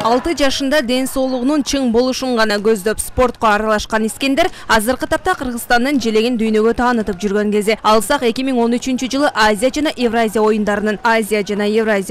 6 жашында ден соолугунун чың болушун гана көздөп спортко аралашкан Искендер азыркы тапта Кыргызстандын желегин дүйнөгө таанытып жүргөн кези. Алсак 2013-жылы Азия жана Евразия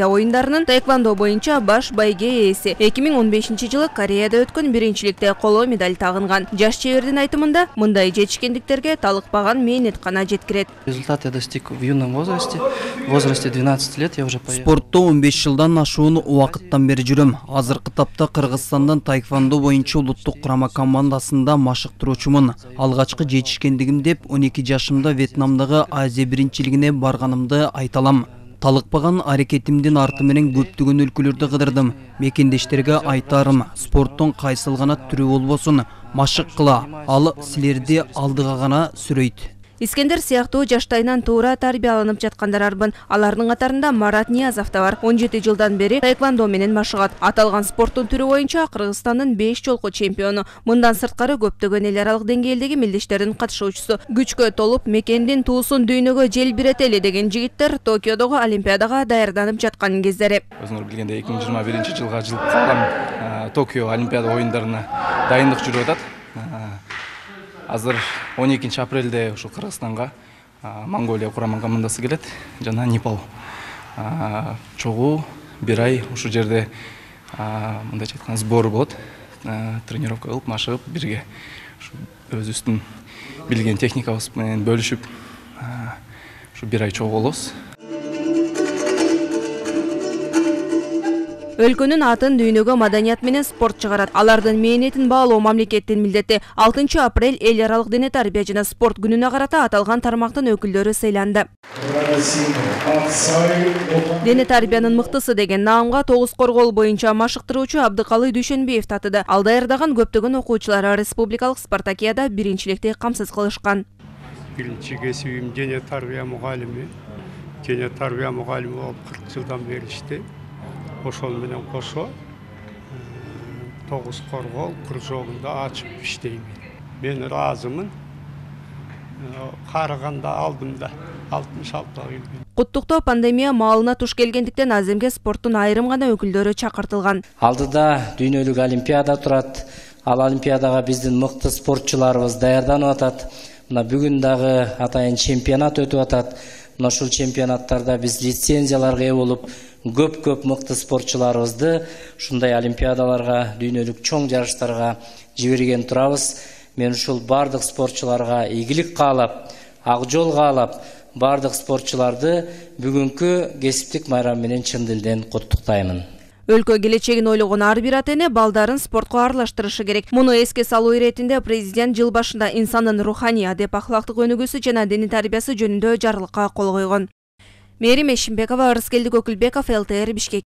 оюндарынын таэквондо боюнча баш байге ээси. 2015-жылы Кореяда өткөн биринчиликте коло медаль тагынган. Жаш чебердин айтымында мындай жетишкендиктерге талыкпаган мээнет гана жеткирет. Результат я достиг в юном возрасте. В возрасте 12 лет я уже поехал. Спортто 15 жылдан ашуун убакыттан бери жүрөм. Азыркы тапта Кыргызстандын таэквондо боюнча улуттук курама командасында машыктыруучумун. Алгачкы жетишкендигим деп 12 жашымда Вьетнамдагы Азия биринчилигине барганымды айталам. Талыкпаган аракетимдин арты менен көптөгөн өлкөлөрдө кыдырдым. Мекендештерге айтарым, спорттун кайсыл гана түрү болбосун, машык кыла, ал силерди алдыга гана сүрөйт. Искендер сыяктуу жаштайынан туура тарбияланып жаткандар арбын. Алардын катарында Марат Ниязов да бар. 17 жылдан бери таэквондо менен машыгат. Аталган спорттун түрү боюнча Кыргызстандын 5 жолку чемпиону. Мындан сырткары көптөгөн эл аралык деңгээлдеги мелдештердин катышуучусу. Күчкө толуп мекендин туусун дүйнөгө желбиретели деген жигиттер Токиодогу Олимпиадага даярданып жаткан кездери. Өзүңөр билгендей 2021-жылга жылып калган Токио Олимпиада оюндарына дайындык жүрүп атат. Азыр 12 апрелде ушу Кыргызстанга Монголия курама командасы келет жана Непал. Чогуу бир ай ушу жерде мындайча айтканда сбор болот. Тренировка кылып, машыгып бирге өзүбүздүн билген техникабыз менен бөлүшүп ушу бир ай чогуу болобуз. Өлкөнүн атын дүйнөгө маданият менен спорт чыгарат. Алардын мээнетин баалоо мамлекеттин милдети. 6 апрель эл аралык дене тарбия жана спорт күнүнө карата аталган тармактын өкүлдөрү сыйланды. Дене тарбиянын мыктысы деген наамга тогуз коргол боюнча машыктыруучу Абдыкалы Дүйшөнбиев татыды. Ал даярдаган көптөгөн окуучулар республикалык спартакиада биринчиликти камсыз кылышкан. Биринчи кесибим дене тарбия мугалими. Дене тарбия мугалими болуп 40 жылдан бери иштейм. Ошол менен кошо 9 коргол кружогунда ачып иштейм. Мен ыраазымын. Караганда алдым да 66 келген. Куттуктоо пандемия маалына туш келгендиктен аземге спорттун айрым гана өкүлдөрү чакыртылган. Алдыда дүйнөлүк олимпиада турат. Ал олимпиадага биздин мыкты спортчуларыбыз даярданып атат. Мына бүгүн дагы атайын чемпионат өтүп атат. Мына ушул чемпионаттарда биз лицензияларга ээ болуп, көп мыкты спортчуларыбызды ушундай олимпиадаларга, дүйнөлүк чоң жарыштарга жиберген турабыз. Мен ушул бардык спортчуларга ийгилик каалап, ак жол каалап, бардык спортчуларды бүгүнкү кесиптик майрам менен чын дилден куттуктаймын. Өлкө келечегин ойлогон ар бир ата-эне балдарын спортко аралаштырышы керек. Муну эске салуу иретинде президент жыл башында инсандын руханий, адеп ахлактык өнүгүүсү жана дене тарбиясы жөнүндө жарлыкка кол койгон. Мээрим Эшимбекова, Ырыскелди Көкүлбеков, ЛТР, Бишкек.